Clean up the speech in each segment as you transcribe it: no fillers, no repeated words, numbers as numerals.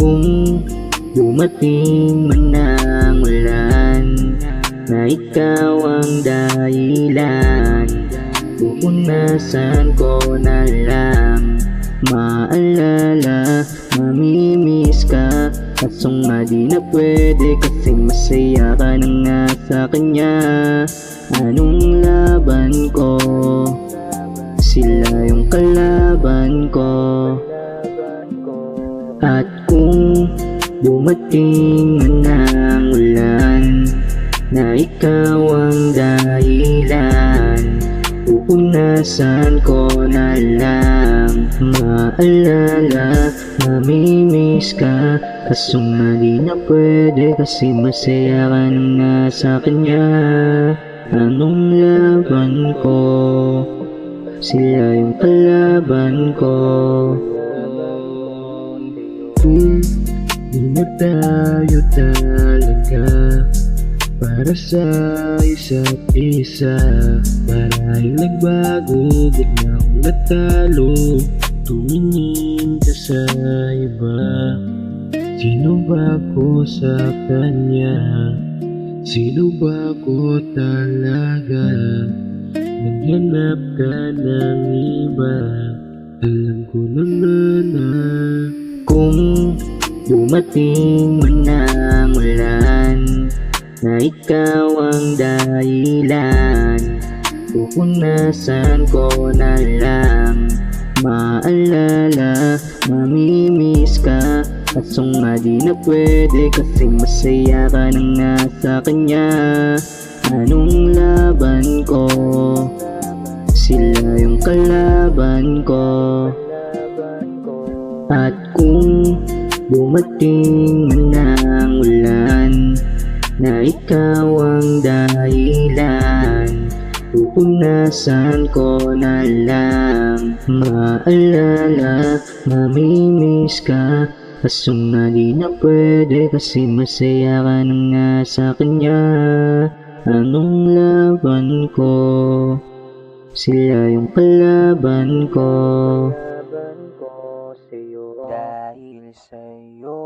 Kung dumating man ang ulan na ikaw ang dahilan, pupunasan ko na lang maalala, mamimiss ka. Kasong nga di na pwede kasi masaya ka na nga sa kanya. Anong laban ko? Sila yung kalaban ko. At kung dumating man ang ulan na ikaw ang dahilan, pupunasan ko na lang maalala, mamimiss ka. Kaso nga di na pwede kasi masaya ka na nga sa kanya. Anong laban ko? Sila yung kalaban ko. Kung di na tayo talaga para sa isa't isa, marahil nagbago, biglang natalo, tumingin ka sa iba. Sino ba ko sa kanya? Sino ba ko talaga? Naghanap ka ng iba, alam ko naman na kung dumating man ang ulan na ikaw ang dahilan, pupunasan ko na lang maalala, mamimiss ka. Kaso nga di na pwede kasi masaya ka na nga sa kanya. Anong laban ko? Sila yung kalaban ko. At kung dumating man ang ulan na ikaw ang dahilan, pupunasan ko na lang maalala, mamimiss ka. Kaso nga di na pwede kasi masaya ka na nga sa kanya. Anong laban ko? Sila yung kalaban ko. Dahil sa'yo,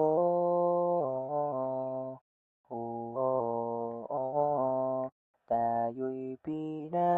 tayo'y pinaglayo.